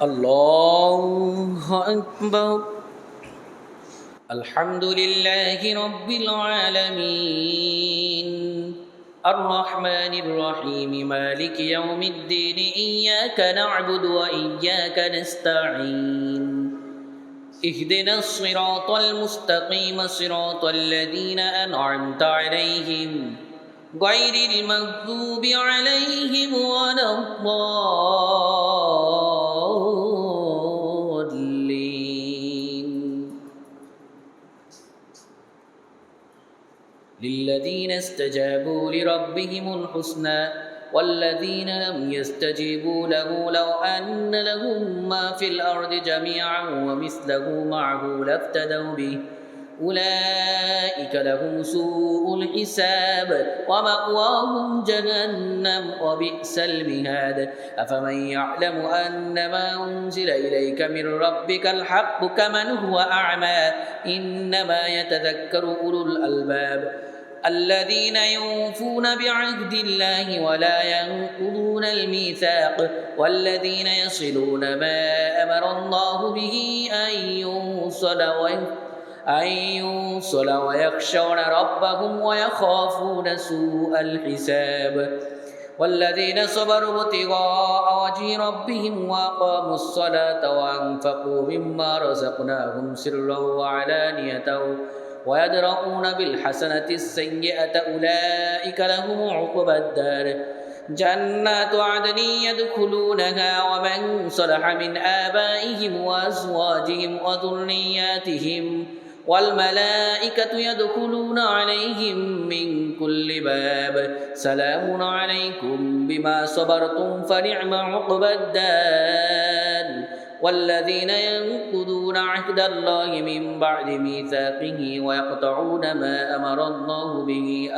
الله أكبر. الحمد لله رب العالمين الرحمن الرحيم مالك يوم الدين إياك نعبد وإياك نستعين اهدنا الصراط المستقيم صراط الذين أنعمت عليهم غير المغضوب عليهم ولا الضالين. للذين استجابوا لربهم الحسنى والذين لم يستجيبوا له لو أن لهم ما في الأرض جميعا ومثله معه لافتدوا به أولئك لهم سوء الحساب ومأواهم جهنم وبئس المهاد. أفمن يعلم أن ما أنزل إليك من ربك الحق كمن هو أعمى إنما يتذكر أولو الألباب الذين يوفون بعهد الله ولا ينقضون الميثاق والذين يصلون ما أمر الله به أن يوصل ويخشون ربهم ويخافون سوء الحساب والذين صبروا ابتغاء وجه ربهم وأقاموا الصلاة وأنفقوا مما رزقناهم سرا وعلانية ويدرؤون بالحسنة السيئة أولئك لهم عقبى الدار جنات عدن يدخلونها ومن صلح من آبائهم وأزواجهم وذرياتهم والملائكة يدخلون عليهم من كل باب سلام عليكم بما صبرتم فنعم عقبى الدار. والذين ينقضون عهد الله من بعد ميثاقه ويقطعون ما أمر الله به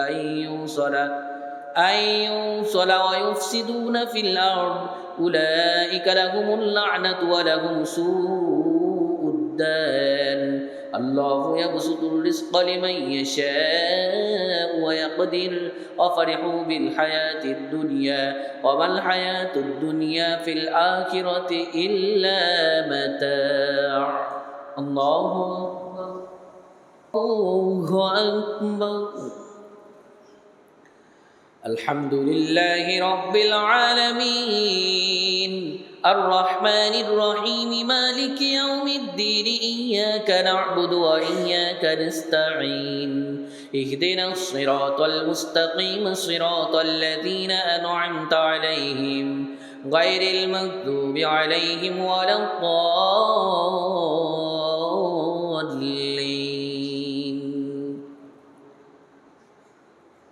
أن يوصل ويفسدون في الأرض أولئك لهم اللعنة ولهم سوء الدار. الله يبسط الرزق لمن يشاء ويقدر وفرحوا بالحياة الدنيا وما الحياة الدنيا في الآخرة إلا متاع. الله أكبر. الحمد لله رب العالمين الرحمن الرحيم مالك يوم الدين إياك نعبد وإياك نستعين اهدنا الصراط المستقيم صراط الذين أنعمت عليهم غير المغضوب عليهم ولا الضالين.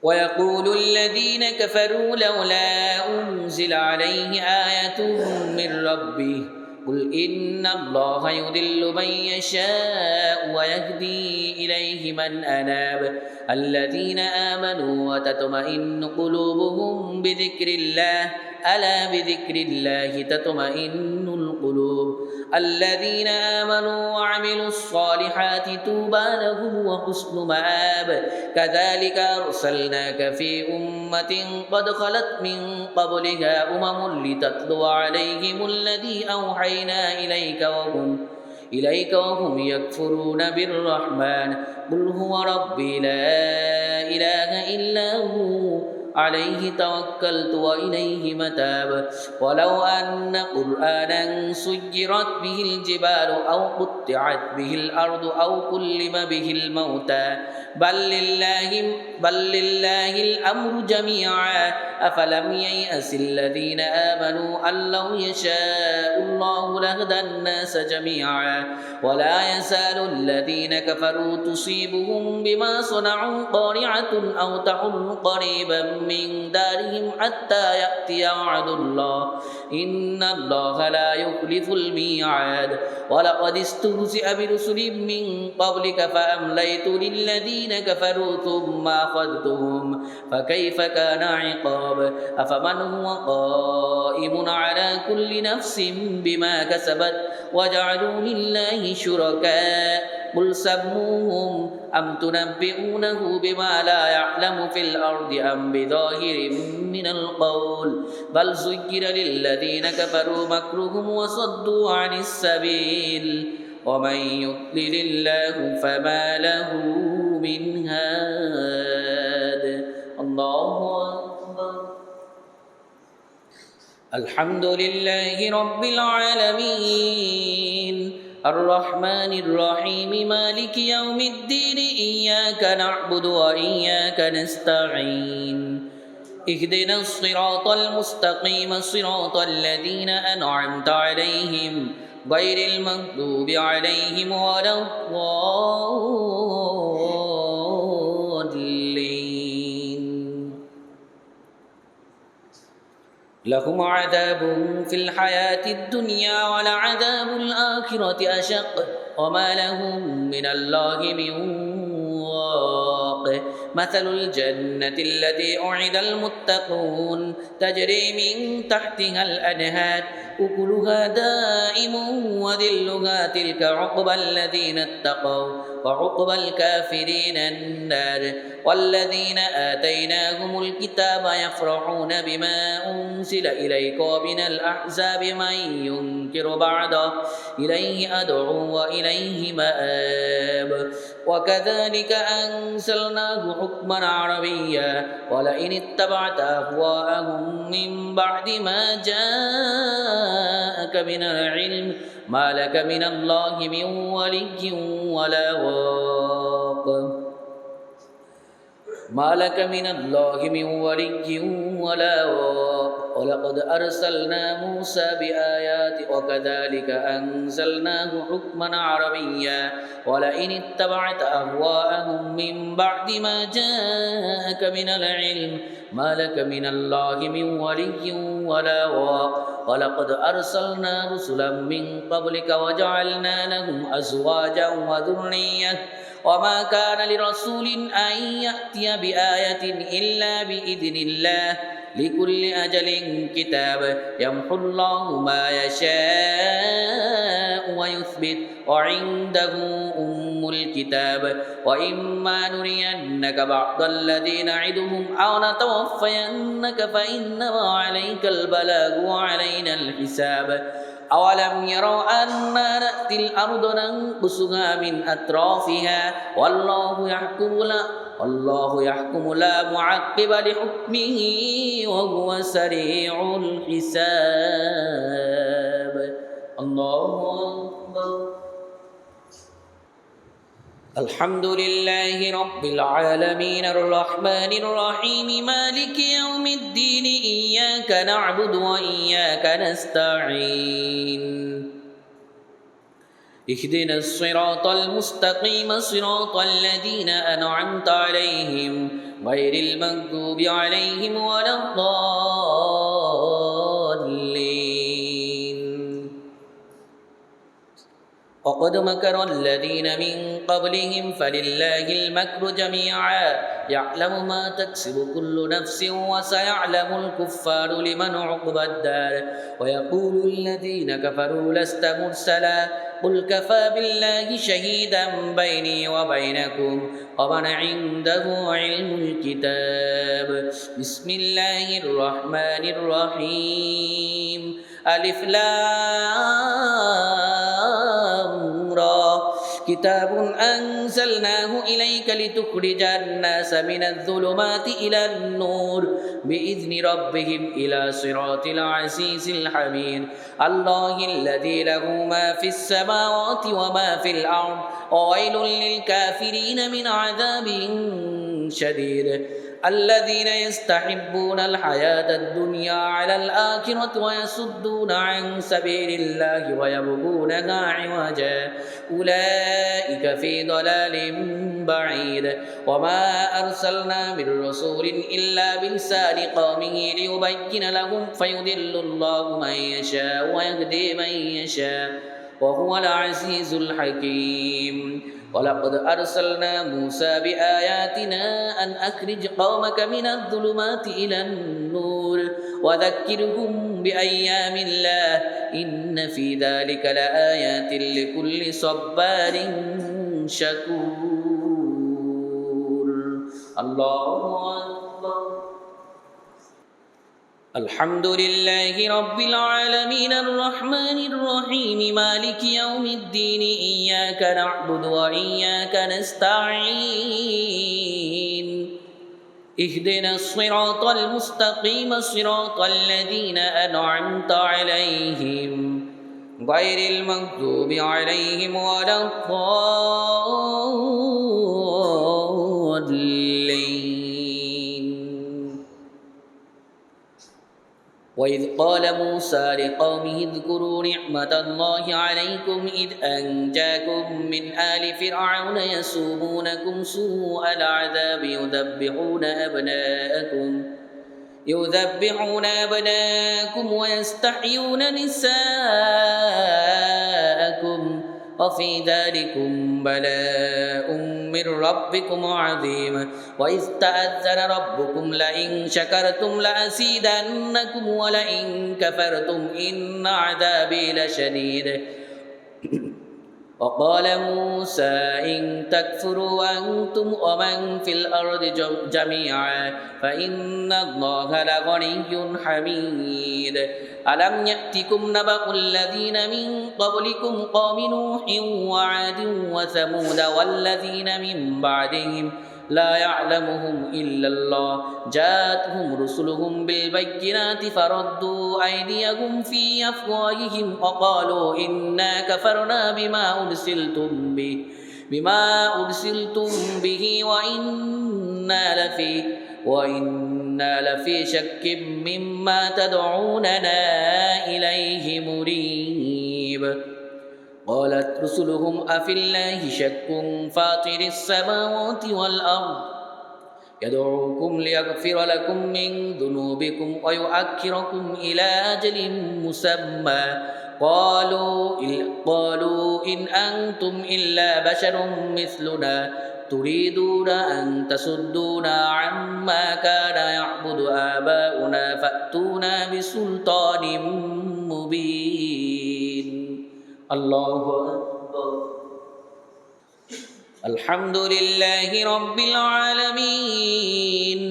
ويقول الذين كفروا لولا أنزل عليه آية من ربه قل إن الله يضل من يشاء ويهدي إليه من أناب الذين آمنوا وتطمئن قلوبهم بذكر الله ألا بذكر الله تطمئن القلوب الذين آمنوا وعملوا الصالحات طوبى لهم وحسن مآب كذلك أرسلناك في أمة قد خلت من قبلها أمم لتتلو عليهم الذي أوحينا إليك وهم يكفرون بالرحمن قل هو ربي لا إله إلا هو عليه توكلت وإليه متاب. ولو أن قرآنا سيرت به الجبال أو قطعت به الأرض أو كلم به الموتى بل لله الأمر جميعا أفلم ييأس الذين آمنوا أن لو يشاء الله لهدى الناس جميعا ولا يزال الذين كفروا تصيبهم بما صنعوا قارعة أو تحل قريبا من دارهم حتى يأتي وعد الله إن الله لا يخلف الميعاد. ولقد استهزئ برسل من قبلك فأمليت للذين كفروا ثم أخذتهم فكيف كان عقاب. أفمن هو قائم على كل نفس بما كسبت وجعلوا لله شركاء قل سموهم أم تنبئونه بما لا يعلم في الأرض أم بظاهر من القول بل زين للذين كفروا مكرهم وصدوا عن السبيل ومن يضلل الله فما له من هاد الله أكبر الحمد لله رب العالمين الرحمن الرحيم مالك يوم الدين إياك نعبد وإياك نستعين اهدنا الصراط المستقيم صراط الذين أنعمت عليهم غير المغضوب عليهم ولا الضالين لهم عذاب في الحياة الدنيا ولعذاب الآخرة أشق وما لهم من الله من واق مثل الجنة التي أعد المتقون تجري من تحتها الأنهار أكلها دائم وذلها تلك عقبى الذين اتقوا وعقبى الكافرين النار والذين آتيناهم الكتاب يفرحون بما أنزل إليك ومن الأحزاب من ينكر بعضه إليه أدعو وإليه مآب وكذلك أنزلناه حكما عربيا ولئن اتبعت أهواءهم من بعد ما جاءك من العلم ما لك من الله من ولي ولا واق ما لك من الله من ولي ولا واق ولقد أرسلنا موسى بآيات وكذلك أنزلناه حكما عربيا ولئن اتبعت أهواءهم من بعد ما جاءك من العلم ما لك من الله من ولي ولا واق ولقد أرسلنا رسلا من قبلك وجعلنا لهم أزواجا وذرية وما كان لرسول أن يأتي بآية إلا بإذن الله لكل أجل كتاب يمحو الله ما يشاء ويثبت وعنده أم الكتاب وإما نرينك بعض الذي نعدهم أو نتوفينك فإنما عليك البلاغ وعلينا الحساب أولم يروا أنا نأتي الأرض ننقصها من أطرافها والله يحكم لا معقب لحكمه وهو سريع الحساب الله أكبر الحمد لله رب العالمين الرحمن الرحيم مالك يوم الدين إياك نعبد وإياك نستعين اهدنا الصراط المستقيم صراط الذين أنعمت عليهم غير المغضوب عليهم ولا الضالين وقد مكر الذين من قبلهم فلله المكر جميعا يعلم ما تكسب كل نفس وسيعلم الكفار لمن عقبى الدار ويقول الذين كفروا لست مرسلا قل كفى بالله شهيدا بيني وبينكم ومن عنده علم الكتاب بسم الله الرحمن الرحيم ألف لام را كتاب أنزلناه إليك لتخرج الناس من الظلمات إلى النور بإذن ربهم إلى صراط العزيز الحميد الله الذي له ما في السماوات وما في الأرض وويل للكافرين من عذاب شديد الذين يستحبون الحياة الدنيا على الآخرة ويصدون عن سبيل الله ويبغونها عوجا أولئك في ضلال بعيد وما أرسلنا من رسول إلا بلسان قومه ليبين لهم فيضل الله من يشاء ويهدي من يشاء وهو العزيز الحكيم ولقد أرسلنا موسى بآياتنا أن أخرج قومك من الظلمات إلى النور وذكرهم بأيام الله إن في ذلك لآيات لكل صبار شكور الله أكبر الحمد لله رب العالمين الرحمن الرحيم مالك يوم الدين إياك نعبد وإياك نستعين اهدنا الصراط المستقيم صراط الذين أنعمت عليهم غير المغضوب عليهم ولا الضالين وإذ قال موسى لقومه اذكروا نعمة الله عليكم إذ أنجاكم من آل فرعون يسومونكم سوء العذاب يذبحون أبناءكم ويستحيون نساءكم وفي ذلكم بلاء من ربكم عظيم وإذ تأذن ربكم لئن شكرتم لأزيدنكم ولئن كفرتم إن عذابي لشديد وقال موسى إن تكفروا أنتم ومن في الأرض جميعا فإن الله لغني حميد ألم يأتكم نبأ الذين من قبلكم قوم نوح وعاد وثمود والذين من بعدهم لا يعلمهم إلا الله جاءتهم رسلهم بالبينات فردوا أيديهم في أفواههم وقالوا إنا كفرنا بما أرسلتم به وإنا لفي شك مما تدعوننا إليه مريب قالت رسلهم أفي الله شك فاطر السماوات والأرض يدعوكم ليغفر لكم من ذنوبكم ويؤخركم إلى أجل مسمى قالوا إن أنتم إلا بشر مثلنا تريدون أن تصدونا عما كان يعبد آباؤنا فأتونا بسلطان مبين الله أكبر الحمد لله رب العالمين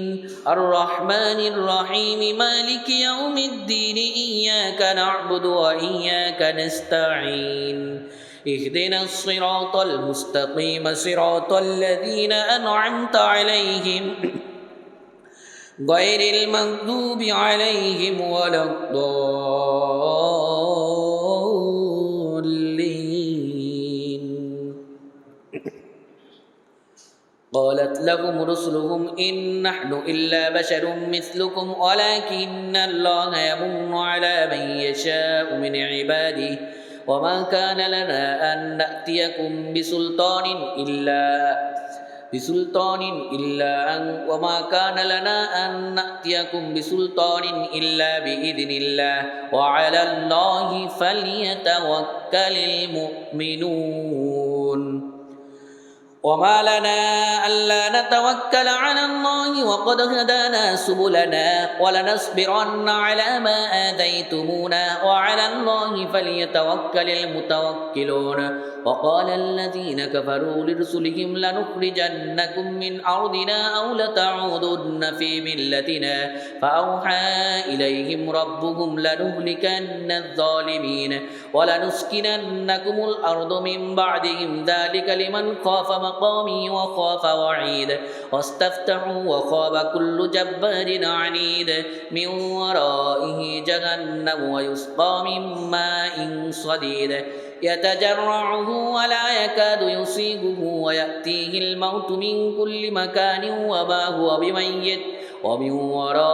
الرحمن الرحيم مالك يوم الدين إياك نعبد وإياك نستعين اهدنا الصراط المستقيم صراط الذين أنعمت عليهم غير المغضوب عليهم ولا الضالين قالت لهم رسلهم إن نحن إلا بشر مثلكم ولكن الله يمن على من يشاء من عباده وما كان لنا أن نأتيكم بسلطان إلا بإذن الله وعلى الله فليتوكل المؤمنون وما لنا ألا نتوكل على الله وقد هدانا سبلنا ولنصبرن على ما آذيتمونا وعلى الله فليتوكل المتوكلون وقال الذين كفروا لرسلهم لنخرجنكم من أرضنا أو لتعودن في ملتنا فأوحى إليهم ربهم لنهلكن الظالمين ولنسكننكم الأرض من بعدهم ذلك لمن خاف مقامي وخاف وعيد واستفتحوا وخاب كل جبار عنيد من ورائه جهنم ويسقى من ماء صديد يتجرعه ولا يكاد يصيبه ويأتيه الموت من كل مكان وما هو بميت ومن ورائه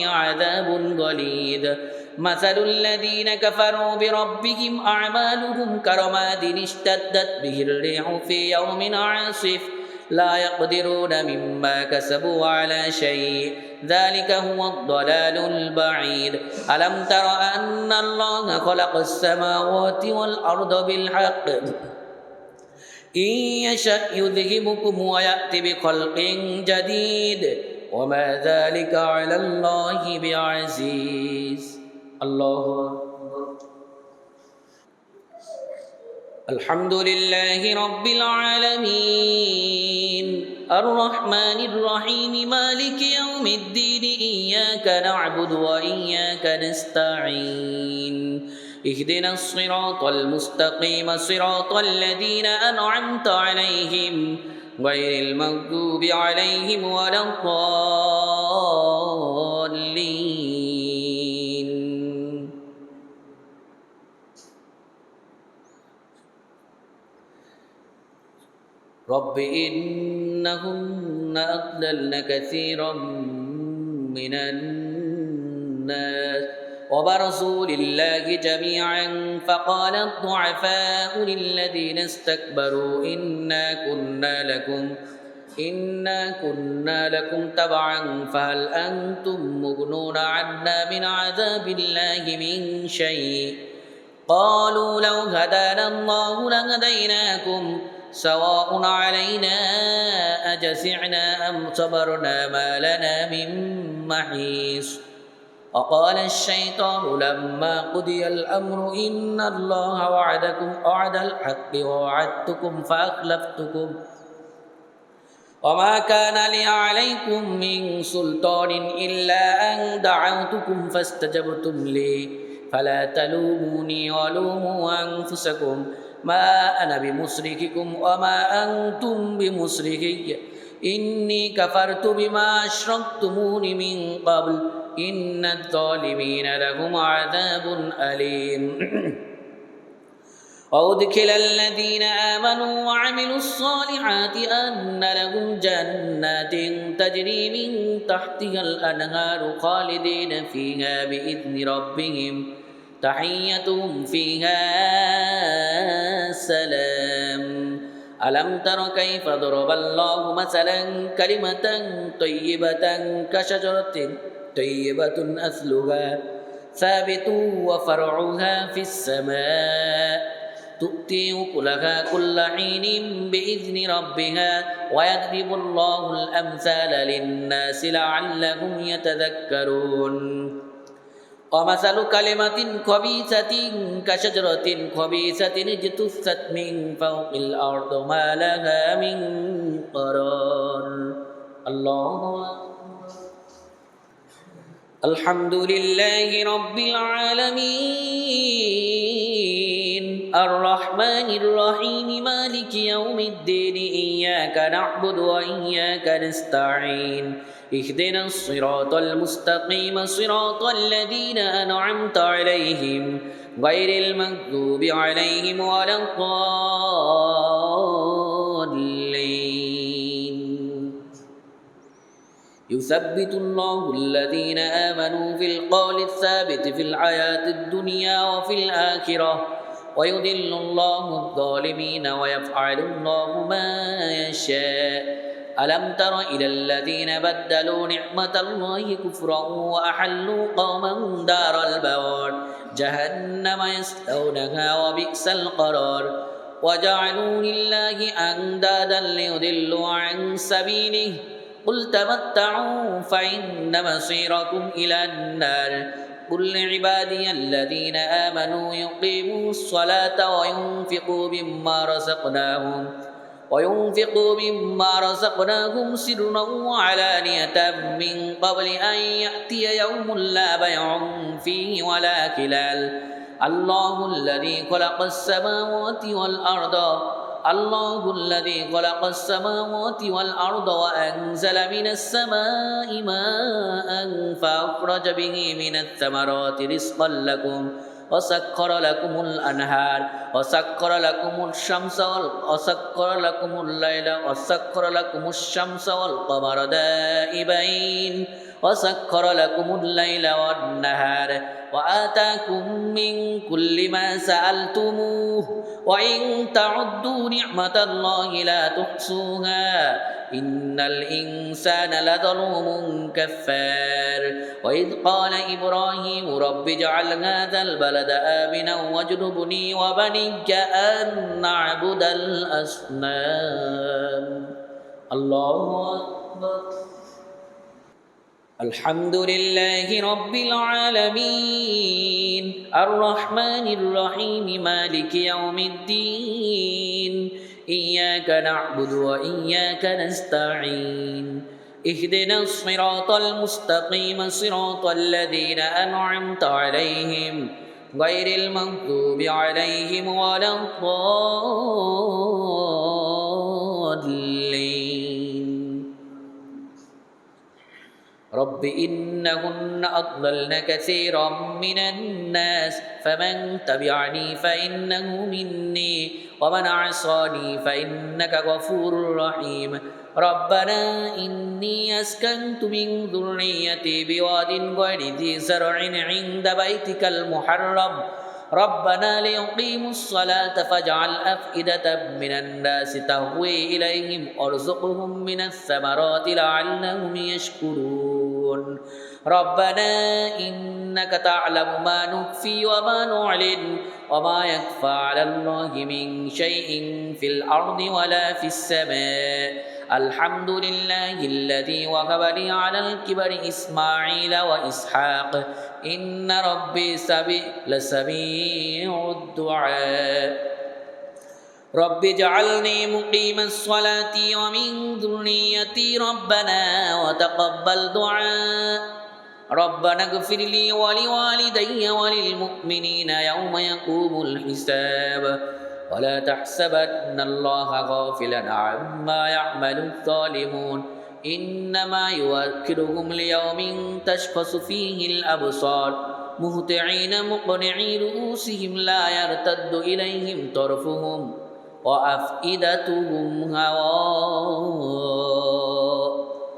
عذاب غليظ مثل الذين كفروا بربهم أعمالهم كرماد اشتدت به الريح في يوم عاصف لا يقدرون مما كسبوا على شيء ذلك هو الضلال البعيد ألم تر أن الله خلق السماوات والأرض بالحق إن يشأ يذهبكم ويأتي بخلق جديد وما ذلك على الله بعزيز الله أكبر الحمد لله رب العالمين الرحمن الرحيم مالك يوم الدين إياك نعبد وإياك نستعين اهدنا الصراط المستقيم صراط الذين أنعمت عليهم غير المغضوب عليهم ولا الضالين رب إنهن أضللن كثيرا من الناس وبرزوا لله جميعا فقال الضعفاء للذين استكبروا إنا كنا لكم تبعا فهل أنتم مغنون عنا من عذاب الله من شيء قالوا لو هدانا الله لهديناكم سواء علينا أجزعنا أم صبرنا ما لنا من محيص وقال الشيطان لما قضي الأمر إن الله وعدكم وعد الحق ووعدتكم فأخلفتكم وما كان لي عليكم من سلطان إلا أن دعوتكم فاستجبتم لي فلا تلوموني ولوموا أنفسكم ما أنا بمصرخكم وما أنتم بمصرخي إني كفرت بما أشركتمون من قبل إن الظالمين لهم عذاب أليم وأدخل الذين آمنوا وعملوا الصالحات أن لهم جنات تجري من تحتها الأنهار خالدين فيها بإذن ربهم تحيتهم فيها سلام ألم تر كيف ضرب الله مثلا كلمة طيبة كشجرة طيبة أصلها ثابت وفرعها في السماء تؤتي أكلها كل حين بإذن ربها ويضرب الله الأمثال للناس لعلهم يتذكرون ومثل كلمة خبيثة كشجرة خبيثة اجتثت من فوق الأرض ما لها من قرار الله الحمد لله رب العالمين الرحمن الرحيم مالك يوم الدين إياك نعبد وإياك نستعين اهدنا الصراط المستقيم صراط الذين أنعمت عليهم غير المغضوب عليهم ولا الضالين يثبت الله الذين آمنوا في القول الثابت في الحياة الدنيا وفي الآخرة ويذل الله الظالمين ويفعل الله ما يشاء ألم تر إلى الذين بدلوا نعمة الله كفرا وأحلوا قوما دار البوار جهنم يصلونها وبئس القرار وجعلوا لله أندادا ليضلوا عن سبيله قل تمتعوا فإن مصيركم إلى النار قل لعبادي الذين آمنوا يقيموا الصلاة وينفقوا مما رزقناهم سرا وعلانية من قبل أن يأتي يوم لا بيع فيه ولا خلال الله الذي خلق السماوات والأرض وأنزل من السماء ماء فأخرج به من الثمرات رزقا لكم وسخر لكم الأنهار وسخر لكم الشمس والقمر دائبين وسخر لكم الليل والنهار وآتاكم من كل ما سألتموه وإن تعدوا نعمة الله لا تحصوها إن الإنسان لظلوم كفار وإذ قال إبراهيم رب اجعل هذا البلد آمنا واجنبني وبني أن نعبد الأصنام الله أكبر الحمد لله رب العالمين الرحمن الرحيم مالك يوم الدين إياك نعبد وإياك نستعين اهدنا الصراط المستقيم صراط الذين أنعمت عليهم غير المغضوب عليهم ولا الضالين رب إنهن أضللن كثيرا من الناس فمن تبعني فإنه مني ومن عصاني فإنك غفور رحيم ربنا إني أسكنت من ذريتي بواد غير ذي زرع عند بيتك المحرم ربنا ليقيموا الصلاة فاجعل أفئدة من الناس تهوي إليهم وارزقهم من الثمرات لعلهم يشكرون ربنا إنك تعلم ما نخفي وما نعلن وما يخفى على الله من شيء في الأرض ولا في السماء الحمد لله الذي وهب لي على الكبر إسماعيل وإسحاق إن ربي لسميع الدعاء رب اجعلني مقيم الصلاة ومن ذريتي ربنا وتقبل دعاء ربنا اغفر لي ولوالدي وللمؤمنين يوم يقوم الحساب ولا تحسبن الله غافلا عما يعمل الظالمون إنما يؤخرهم ليوم تشخص فيه الأبصار مهطعين مقنعي رؤوسهم لا يرتد إليهم طرفهم وأفئدتهم هواء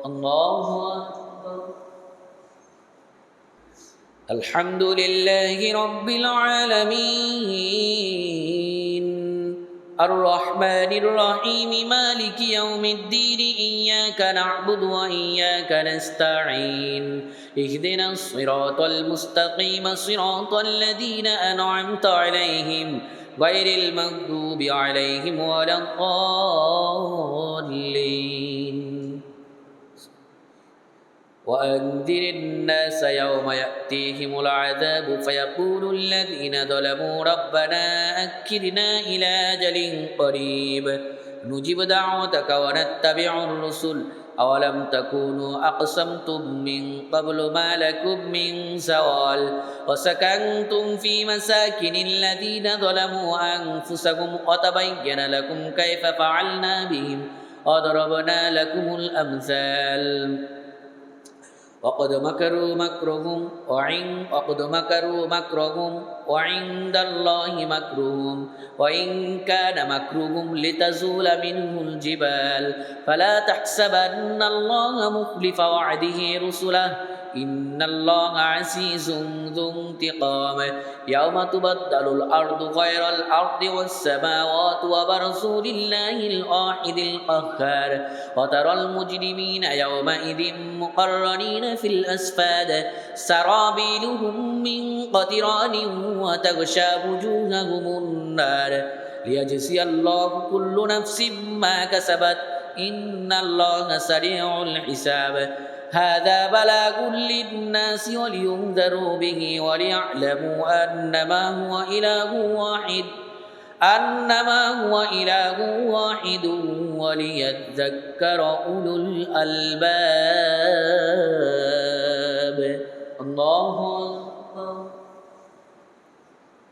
الله أكبر الحمد لله رب العالمين الرحمن الرحيم مالك يوم الدين إياك نعبد وإياك نستعين اهدنا الصراط المستقيم صراط الذين أنعمت عليهم غير المغضوب عليهم ولا الضالين وأنذر الناس يوم يأتيهم العذاب فيقول الذين ظلموا ربنا أكلنا إلى أجل قريب نجب دعوتك ونتبع الرسل أولم تكونوا أقسمتم من قبل ما لكم من زوال وسكنتم في مساكن الذين ظلموا أنفسهم وتبين لكم كيف فعلنا بهم وضربنا لكم الأمثال وقد مكروا مكرهم وعند الله مكرهم وإن كان مكرهم لتزول منه الجبال فلا تحسبن الله مخلف وعده رسله إن الله عزيز ذو انتقام يوم تبدل الأرض غير الأرض والسماوات وبرزوا لله الواحد القهار وترى المجرمين يومئذ مقرنين في الأصفاد سرابيلهم من قطران وتغشى وجوههم النار ليجزي الله كل نفس ما كسبت إن الله سريع الحساب هذا بلاغ للناس ولينذروا به وليعلموا أنما هو إله واحد وليذكر أولو الألباب الله